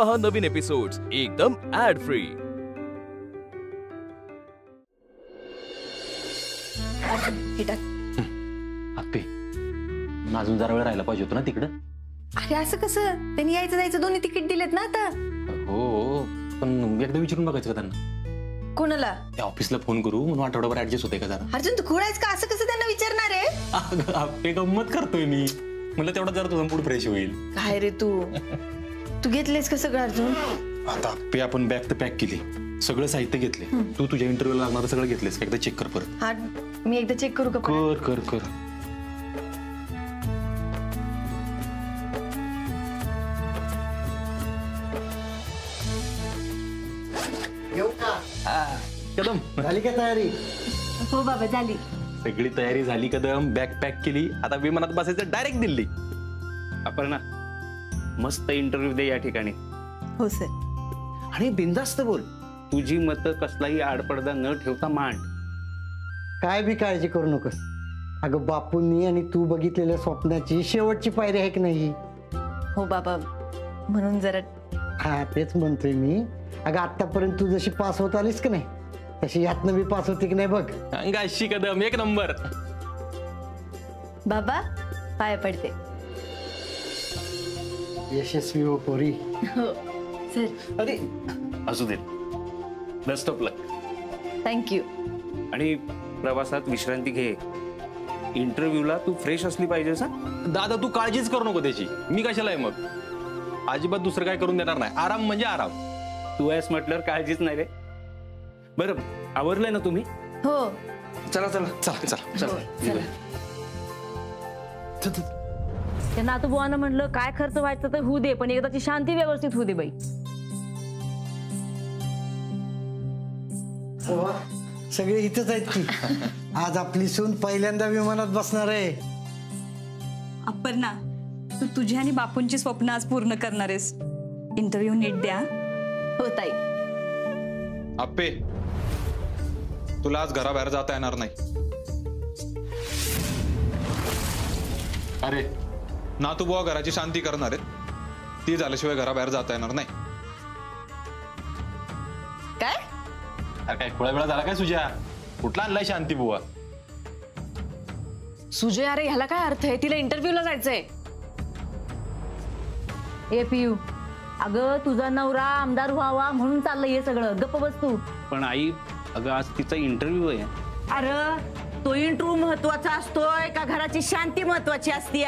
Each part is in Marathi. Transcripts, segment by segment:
पहा नवीन एपिसोड्स एकदम ऍड फ्री. आप्पे, अजून जरा वेळ राहायला पाहिजे होतं ना तिकडं. अरे असं कसं, त्यांनी यायचं जायचं दोन्ही तिकीट दिलेत ना आता. हो, पण एकदा विचारून बघायचं का त्यांना. कोणाला? त्या ऑफिसला फोन करू म्हणून आठवड्याभर ऍडजस्ट होते का जरा. अर्जुन तू खोडायच का? असं कसं त्यांना विचारणार आहे? आप्पे गंमत करतोय मी, म्हणलं तेवढा जरा तुझा मूड फ्रेश होईल. काय रे तू घेतलेस का सगळं अर्जुन? आता आप्पे आपण बॅग तर पॅक केली, सगळं साहित्य घेतले. तू तुझ्या इंटरव्ह्यूला लागणार सगळं घेतलेस का? एकदा चेक कर परत. हा, मी एकदा चेक करू का? कर कर कर. कदम झाली का तयारी? हो बाबा झाली. सगळी तयारी झाली कदम, बॅग पॅक केली, आता विमानात बसायचं डायरेक्ट दिल्ली. अपर्णा, मस्त इंटरव्ह्यू दे या ठिकाणी. हो सर. आणि बिनधास्त बोल, तुझी मतं कसलाही आडपडदा न ठेवता मांड. काय बी काळजी करू नकोस. अगं बापूंनी आणि तू बघितलेल्या स्वप्नाची शेवटची पायरी आहे की नाही? हो बाबा, म्हणून जरा. हा तेच म्हणतोय मी. अगं आतापर्यंत तू जशी पास होत आलीस की नाही, तशी यातनं बी पास होती की नाही बघ. अंगाशी कदम एक नंबर. बाबा पाय पडते. यशस्वी हो पोरी. हो सर. अरे असू दे, बेस्ट ऑफ लक. थँक्यू. आणि प्रवासात विश्रांती घे. इंटरव्ह्यूला तू फ्रेश असली पाहिजेस. दादा तू काळजीच करू नको त्याची, मी कशाला आहे मग. अजिबात दुसरं काय करून देणार नाही. आराम म्हणजे आराम. तू आहेस म्हटल्यावर काळजीच नाही रे. बरं, आवरलंय ना तुम्ही? हो. चला चला चला चला चला. त्या नातूबुवानं म्हणलं काय खर्च व्हायचं तर होऊ दे, पण एकदाची शांती व्यवस्थित होऊ दे बाई. सगळे इथंच आहेत की. आज आपली सून पहिल्यांदा विमानात बसणार आहे. अपर्णा, तू तुझी आणि बापूंची स्वप्न आज पूर्ण करणार आहेस. इंटरव्ह्यू नीट द्या. हो ताई. आप्पे, तुला आज घराबाहेर जाता येणार नाही. अरे नातूबुवा घराची शांती करणार आहेत, ती झाल्याशिवाय घराबाहेर जाता येणार नाही. काय? अरे काय थोडा वेळा झाला काय सुजा? कुठला आणलाय शांती बुवा? सुजय, अरे ह्याला काय अर्थ आहे? तिला इंटरव्ह्यूला जायचंय. ए पियू, अगं तुझा नवरा आमदार व्हावा म्हणून चाललंय हे सगळं. गप्प बस तू. पण आई, अगं आज तिचा इंटरव्ह्यू आहे. अरे तो इंटरव्ह्यू महत्वाचा असतोय का घराची शांती महत्वाची असते?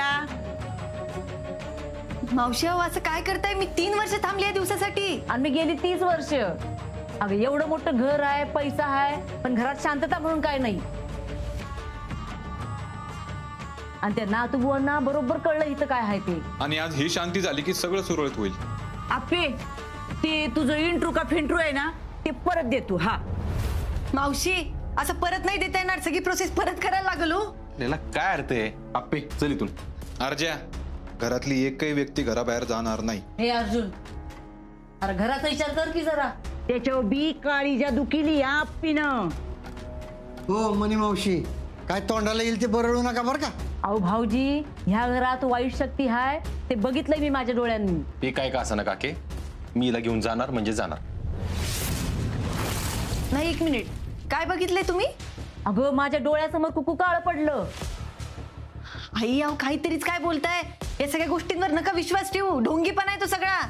मावशी असं काय करताय? मी 3 वर्ष थांबली या दिवसासाठी. आणि मी गेली 30 वर्ष. अगं एवढं मोठं घर आहे, पैसा आहे, पण घरात शांतता म्हणून काय नाही. आणि त्या नातूबुवांना बरोबर कळलं इथं काय आहे ते. आणि आज ही शांती झाली की सगळं सुरळीत होईल. आपे, ते तुझं इंट्रू का फेंट्रू आहे ना, ते परत दे तू. हा मावशी, असं परत नाही देता येणार. सगळी प्रोसेस परत करायला लागल. त्याला काय अर्थ आहे? आप्पे चल इथून. अर्ज्या, घरातली एकही व्यक्ती घराबाहेर जाणार नाही. हे अर्जुन, अरे घराचा विचार कर की जरा. त्याच्यावर बी काळी जादू केली आप्पीनं. हो मनी मावशी, काय तोंडाला येईल ते बरळू नका बरं का. अहो भाऊजी, ह्या घरात वाईट शक्ती आहे, ते बघितलंय मी माझ्या डोळ्यांनी. ते काय का असं ना काके, मी हिला घेऊन जाणार म्हणजे जाणार. नाही, 1 मिनिट. काय बघितलंय तुम्ही? अगं माझ्या डोळ्यासमोर कुकू काळं पडलं. आई अहो, काहीतरीच काय बोलताय? या सगळ्या गोष्टींवर नका विश्वास ठेवू. ढोंगीपणा आहे तो सगळा.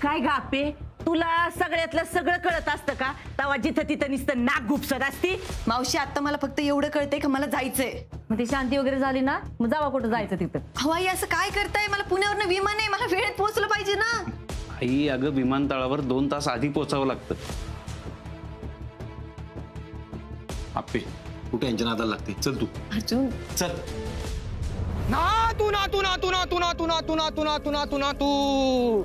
काय ग आप्पे, तुला सगळ्यातलं सगळं कळत असतं का? तवा जिथं तिथं नुसतं नाक गुपसत असती. मावशी, आता मला फक्त एवढं कळतंय का मला जायचंय. मग ती शांती वगैरे झाली ना, मग जावा कुठं जायचं तिथं. अहो आई, असं काय करताय? मला पुण्यावरनं विमान आहे, मला वेळेत पोहोचलं पाहिजे ना. आई अगं, विमानतळावर 2 तास आधी पोहोचावं लागतं. आप्पे कुठे यांच्या नादाला लागते. चल तू. अर्जुन चल. नातू नातू नातू नातू नातू नातू नातू नातू नातू नातू.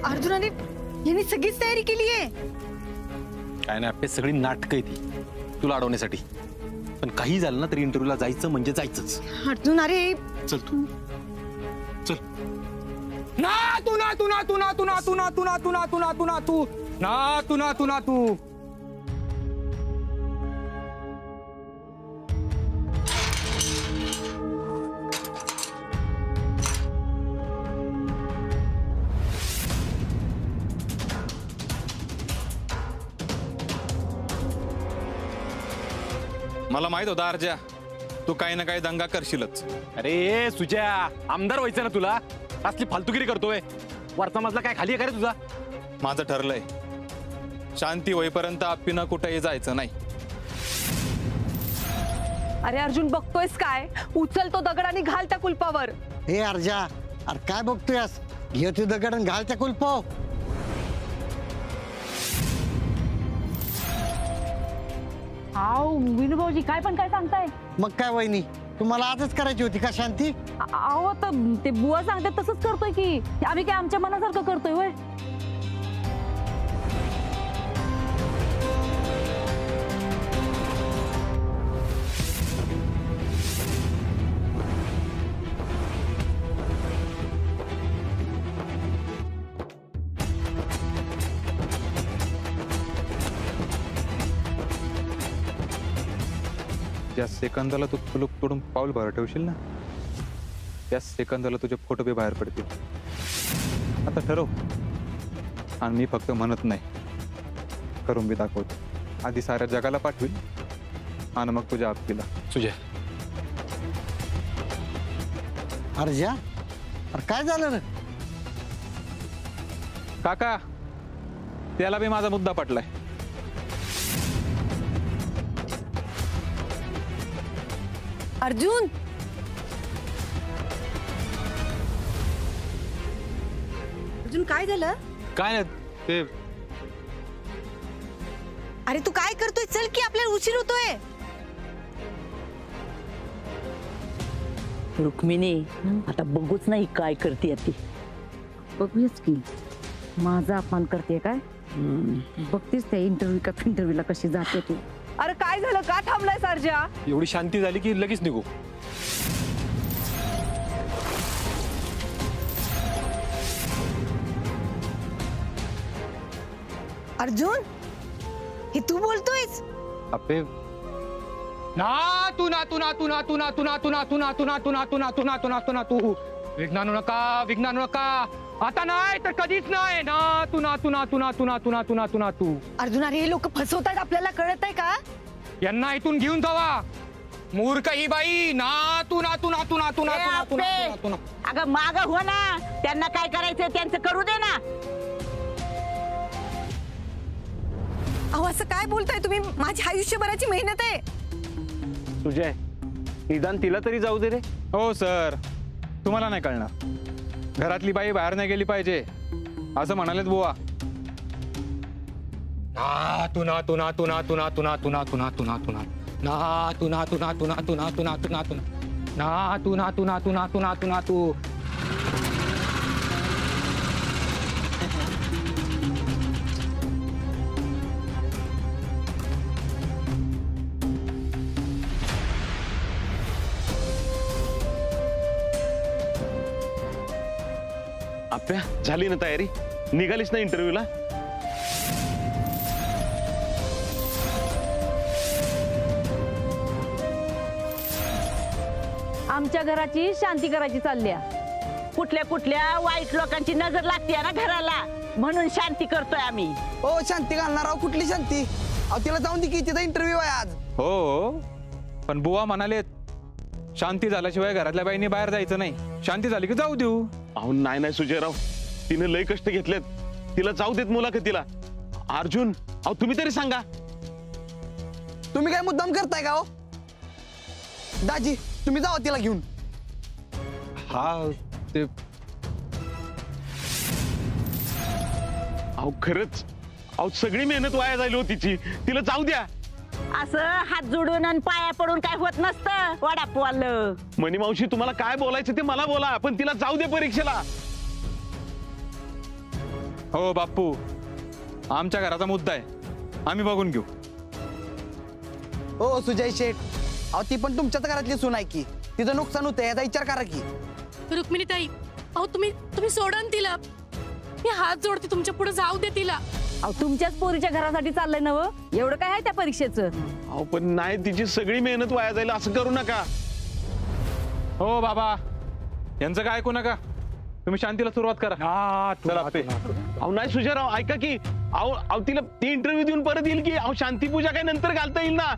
अर्जुनाने यांनी सगळीच तयारी केली आहे. काय नाही आप्पे, सगळी नाटकं आहे ती तुला अडवण्यासाठी. पण काही झालं ना तरी इंटरव्ह्यूला जायचं म्हणजे जायचंच. अर्जुन अरे चल तू चल. नातू नातू नातू नातू नातू नातू नातू नातू नातू नातू नातू नातू नातू. मला माहित होता अर्जा तू काही ना काही दंगा करशीलच. अरे सुजा, आमदार व्हायचं ना तुला? असली फालतुगिरी करतोय. वरचा मजला काय खाली आहे का रे तुझा? माझं ठरलंय, शांती होईपर्यंत आप्पीनं कुठेही जायचं नाही. अरे अर्जुन बघतोयस काय? उचल तो दगड आणि घाल त्या कुलपावर. हे अर्जा, अरे काय बघतोयस? घे तू दगड आणि घाल त्या कुलपाव. आव विनूभाऊजी काय पण काय सांगताय? मग काय वहिनी, तुम्हाला आजच करायची होती का शांती? अहो तर ते बुवा सांगतात तसंच करतोय की. आम्ही काय आमच्या मनासारखं करतोय होय? ज्या सेकंदाला तू कुलूप तोडून पाऊल बाहेर ठेवशील ना, त्या सेकंदाला तुझे फोटो बी बाहेर पडतील. आता ठरव. आणि मी फक्त म्हणत नाही, करून बी दाखवतो. आधी साऱ्या जगाला पाठवील आणि मग तुझ्या आप्पीला. सुजय, अर्जा, अरे काय झालं रे? काका, त्याला बी माझा मुद्दा पटलाय. अर्जुन, अर्जुन काय झालं? काय नाही ते. अरे तू काय करतोय? चल की, आपल्याला उशीर होतोय. रुक्मिणी, आता बघूच नाही काय करते ती. बघूच की माझा अपमान करते काय. बघतेस त्या इंटरव्ह्यूला कशी जाते ती. अरे काय झालं? का थांबलाय अर्जा? एवढी शांती झाली की लगेच निघू. अर्जुन, हे तू बोलतोयस? आप्पे, ना तू ना तू ना तू ना तू ना तू ना तू ना तू ना तू ना तू ना तू ना तू ना तू ना तू ना तू विघ्नानू नका, विघ्नानू नका. आता नाही तर कधीच नाही. ना तू ना तू ना तू ना तू ना तू ना तू ना तू ना तू. अर्जुन, अरे हे लोक फसवतात, आपल्याला कळत आहे का? यांना इथून घेऊन जावा. मूर्ख ही बाई. ना तू ना तू ना तू ना तू ना तू ना तू ना तू ना. अगं माग हो ना, त्यांना काय करायचं त्यांचं करू दे ना. अहो असं काय बोलताय तुम्ही? माझी आयुष्यभराची मेहनत आहे. सुजय, निदान तिला तरी जाऊ दे रे. हो सर, तुम्हाला नाही कळणार. घरातली बाई बाहेर नाही गेली पाहिजे असं म्हणालेत बुवा. ना तू ना तू ना तू ना तू ना तू ना तू ना तू ना तू ना तू ना ना तू ना तू ना तू ना तू ना तू ना तू ना तू ना तू ना तू ना तू ना तू ना तू ना तू. आप्या, झाली ना तयारी? निघालीस ना इंटरव्ह्यूला? आमच्या घराची शांती करायची चालल्या. कुठल्या कुठल्या वाईट लोकांची नजर लागते ना घराला, म्हणून शांती करतोय आम्ही. ओ शांती घालणार आहो? कुठली शांती? अहो तिला जाऊन दे की, तिचा इंटरव्ह्यू आहे आज. हो, पण बुवा म्हणालेत शांती झाल्याशिवाय घरातल्या बाईंनी बाहेर जायचं नाही. शांती झाली की जाऊ देऊ. अहो नाही नाही सुजयराव, तिने लय कष्ट घेतलेत. तिला जाऊ देत मुलाखतीला. अर्जुन, अहो तुम्ही तरी सांगा. तुम्ही काय मुद्दाम करताय का? हो दाजी, तुम्ही जावा तिला घेऊन. हा ते अहो खरंच, अहो सगळी मेहनत वाया झाली हो तिची. तिला जाऊ द्या. असं हात जोडून आणि पाया पडून काय होत नसतं वडापावलं. मनी मावशी, तुम्हाला काय बोलायचं ते मला बोला, पण तिला जाऊ दे परीक्षेला. हो बाप्पू, आमच्या घराचा मुद्दा आहे, आम्ही बघून घेऊ. ओ सुजय शेठ, अहो ती पण तुमच्याच घरातली सून आहे की. तिचं नुकसान होतंय याचा विचार करा की. रुक्मिणी ताई, अहो तुम्ही सोडा ना तिला. मी हात जोडते तुमच्या पुढे, जाऊ दे तिला. अहो तुमच्याच पोरीच्या घरासाठी चाललंय ना. एवढं काय आहे त्या परीक्षेचं? अहो पण नाही, तिची सगळी मेहनत वाया जाईल, असं करू नका. हो बाबा, यांचं काय ऐकू नका. तुम्ही शांतीला सुरुवात करा. चला आप्पे. अहो नाही सुजयराव, ऐका की. अहो तिला ती इंटरव्ह्यू देऊन परत येईल की. अहो शांती पूजा काय नंतर घालता येईल ना.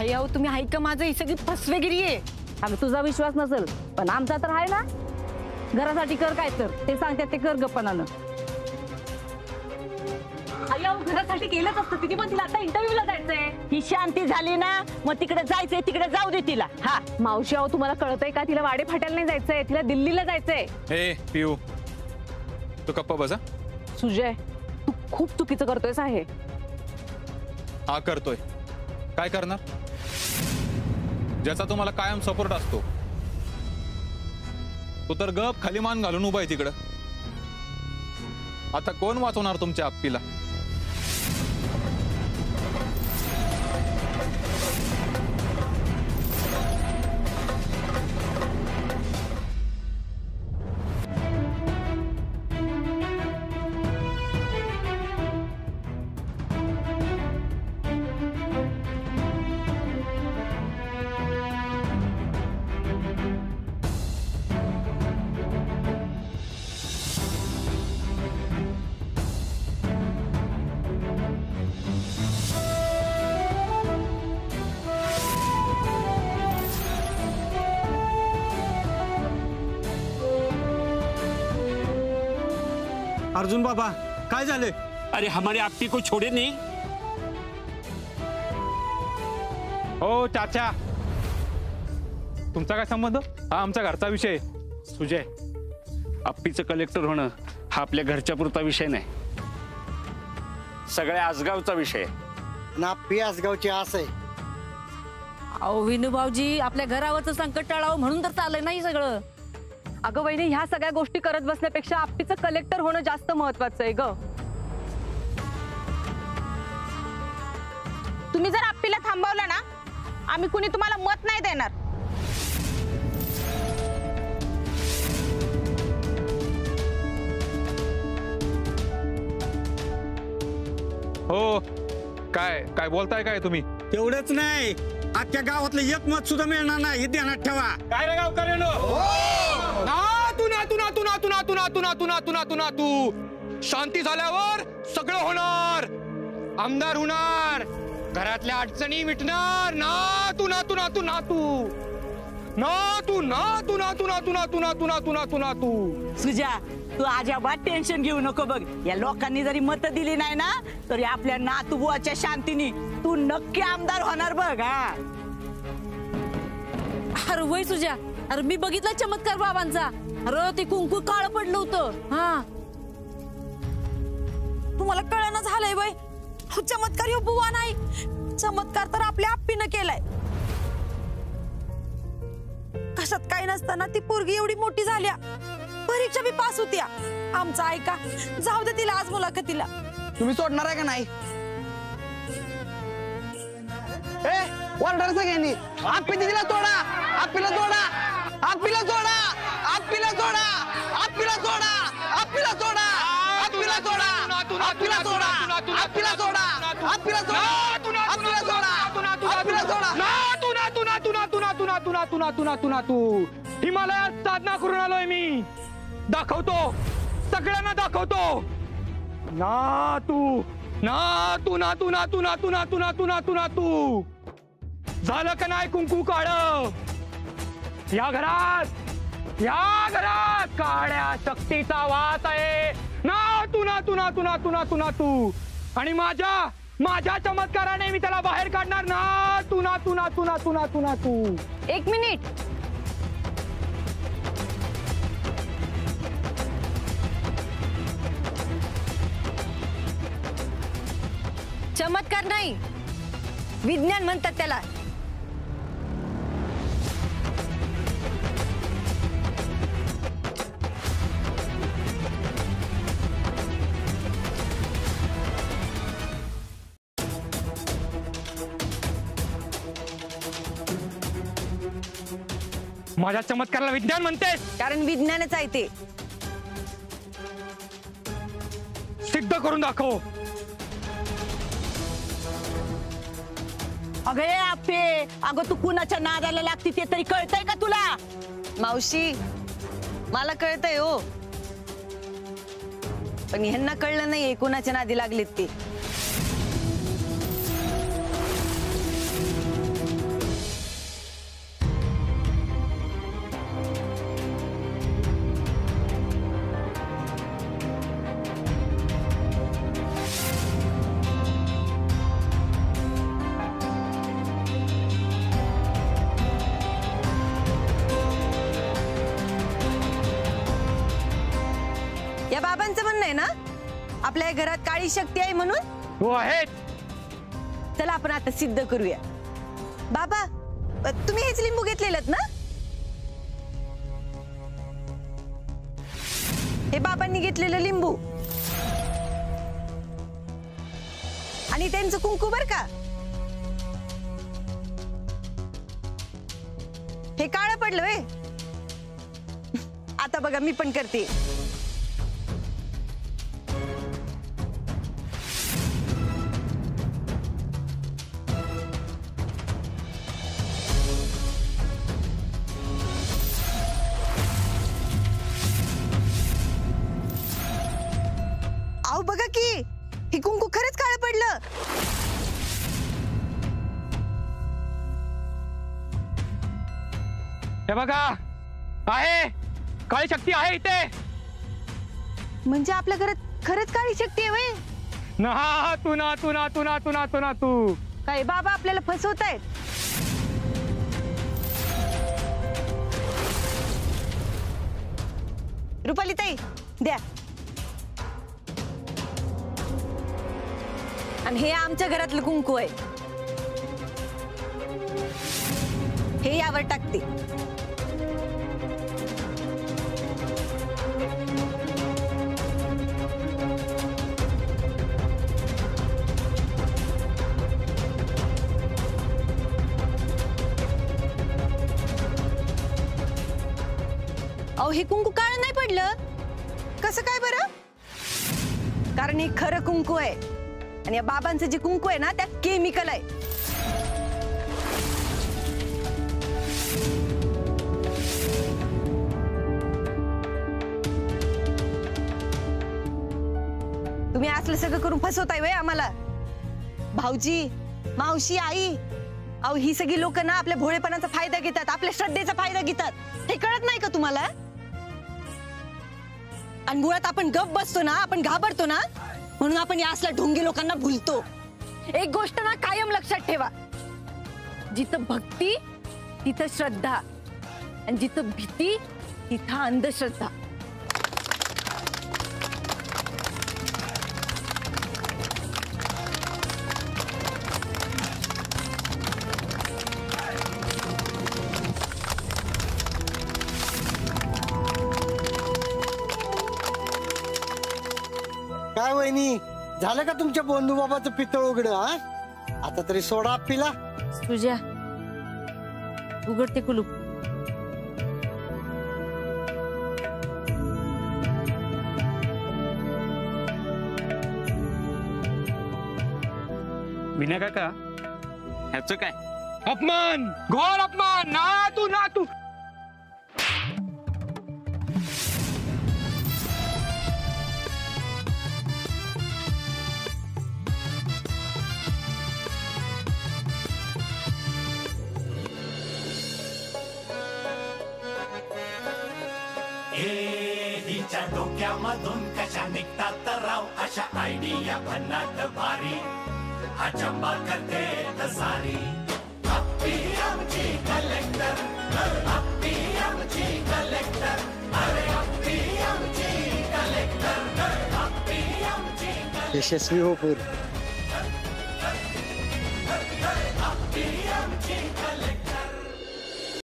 आई अहो तुम्ही ऐका माझं, ही सगळी फसवेगिरी आहे. अगं तुझा विश्वास नसेल पण आमचा तर आहे ना. घरासाठी कर काय तर ते सांगतात ते कर गप्पनानं. आई अहो घरासाठी केलंच असतं, तिने पण तिला आता इंटरव्ह्यूला जायचंय. ही शांती झाली ना मग तिकडे जायचंय, तिकडे जाऊ दे तिला. हा मावशी अहो तुम्हाला कळतंय का, तिला वाडे फाट्याला नाही जायचंय, तिला दिल्लीला जायचंय. हे पिऊ तू गप्पा बसा. सुजय तू खूप चुकीचं करतोयस आहे. हा करतोय. काय करणार? ज्याचा तुम्हाला कायम सपोर्ट असतो तू तर गप खाली मान घालून उभा आहे तिकडं. आता कोण वाचवणार तुमच्या आप्पीला? अर्जुन बाबा काय झाले? अरे हमारे आपकी को छोड़े नहीं. हो चाचा, तुमचा काय संबंध? हा आमच्या घरचा विषय. सुजय, आप्पीचं कलेक्टर होणं हा आपल्या घरच्या पुरता विषय नाही, सगळ्या आसगावचा विषय. नाप्पी आसगावची आस आहे. अहो विनू भाऊजी आपल्या घरावरचं संकट टाळावं म्हणून तर चाललंय नाही सगळं. अगं वहिनी ह्या सगळ्या गोष्टी करत बसण्यापेक्षा आप्पीचं कलेक्टर होणं जास्त महत्वाचं आहे ग. तुम्ही जर आप्पीला थांबवलं ना आम्ही कुणी तुम्हाला मत नाही देणार. हो काय काय बोलताय काय तुम्ही? तेवढंच नाही, अख्ख्या गावातलं एक मत सुद्धा मिळणार नाही हे ध्यानात ठेवा. काय रे गावकऱ्यांनो? नातू नातू नातू नातू नातू नातू नातू नातू नातू नातू शांती झाल्यावर सगळं होणार. आमदार होणार, घरातल्या अडचणी मिटणार. नातू नातू नातू नातू नातू नातू नातू नातू नातू नातू नातू नातू नातू. सुजा तू अजिबात टेन्शन घेऊ नको बघ. या लोकांनी जरी मत दिली नाही ना तरी आपल्या नातूबुवाच्या शांतीनी तू नक्की आमदार होणार बघ. हा अरे वय सुजा, अरे मी बघितला चमत्कार बाबांचा. अरे ते कुंकू काळ पडलं होतं. हा तुम्हाला कळणं झालंय बाई, चमत्कार ह्यो बुवा नाही, चमत्कार तर आपल्या आप्पीनं केलाय. कशात काही नसताना ती पोरगी एवढी मोठी झाल्या, परीक्षा बी पास होत्या. आमचा ऐका, जाऊ दे तिला आज मुलाखतीला. तुम्ही सोडणार आहे का नाही? ऑर्डर सगळ्यांनी आप्पी दिदीला सोडा, आप्पीला सोडा, आप्पीला सोडा, आप्पीला सोडा, आप्पीला सोडा, आप्पीला सोडा, आप्पीला सोडा, आप्पीला सोडा, आप्पीला सोडा, आप्पीला सोडा, आप्पीला सोडा, आप्पीला सोडा. नातू नातू नातू नातू नातू नातू नातू नातू नातू नातू हिमालयात साधना करून आलोय मी. दाखवतो, सगळ्यांना दाखवतो. नातू नातू नातू नातू नातू नातू नातू नातू नातू झालं का नाही कुंकू काळ? या घरात काळ्या शक्तीचा वास आहे. नातू नातू नातू नातू नातू नातू आणि माझ्या चमत्काराने मी त्याला बाहेर काढणार. नातू नातू नातू नातू नातू नातू. एक मिनिट, चमत्कार नाही विज्ञान म्हणतात त्याला. माझ्या चमत्काराला विज्ञान म्हणतेस? कारण विज्ञानच आहे ते. सिद्ध करून दाखव. अगं ए आप्पे, अगं तू कुणाच्या नादाला लागती ते तरी कळतंय का तुला? मावशी मला कळतंय हो, पण ह्यांना कळलं नाहीये कुणाच्या नादी लागलेत ते. बाबांचं म्हणणं आहे ना आपल्या घरात काळी शक्ती आहे म्हणून? हो आहे. चला आपण आता सिद्ध करूया. बाबा तुम्ही हेच लिंबू घेतलेलं ना? हे बाबांनी घेतलेलं लिंबू आणि त्यांचं कुंकू बर का. हे काळं पडलं वे. आता बघा मी पण करते. आओ बघा की हे कुंकू खरंच काळं पडलं. हे बघा आहे काळी शक्ती आहे इथे. म्हणजे आपल्या घरात खरंच काळी शक्ती आहे व्हय? ना तू ना तू ना तू ना तू ना तू ना तू काय बाबा आपल्याला फसवतायत? रुपाली ताई द्या. आणि हे आमच्या घरातलं कुंकू आहे. हे यावर टाकते. अहो हे कुंकू काळं नाही पडलं. कसं काय बरं? कारण हे खरं कुंकू आहे आणि या बाबांचं जे कुंकू आहे ना त्यात केमिकल आहे. तुम्ही असलं सगळं करून फसवताय व्हय आम्हाला. भाऊजी मावशी आई अहो ही सगळी लोक ना आपल्या भोळेपणाचा फायदा घेतात, आपल्या श्रद्धेचा फायदा घेतात. हे कळत नाही का तुम्हाला? आणि मुळात आपण गप बसतो ना, आपण घाबरतो ना म्हणून आपण या असल्या ढोंगी लोकांना भुलतो. एक गोष्ट ना कायम लक्षात ठेवा. जिथं भक्ती तिथं श्रद्धा आणि जिथं भीती तिथं अंधश्रद्धा. काय वहिनी झालं का तुमच्या बंधू बाबाचं पितळ उघड? आता तरी सोडा आपीला. तुझ्या उघडते कुलूप. विनय काका ह्याचं काय? अपमान, घोर अपमान. ना तू ना तू. हिच्या डोक्यामधून कशा निघतात राव अशा आयडिया भन्नाट भारी. अचंबा करते सारी. अप्पी आमची कलेक्टर, अप्पी आमची कलेक्टर, अरे अप्पी आमची कलेक्टर, अप्पी आमची. यशस्वी हो पूर.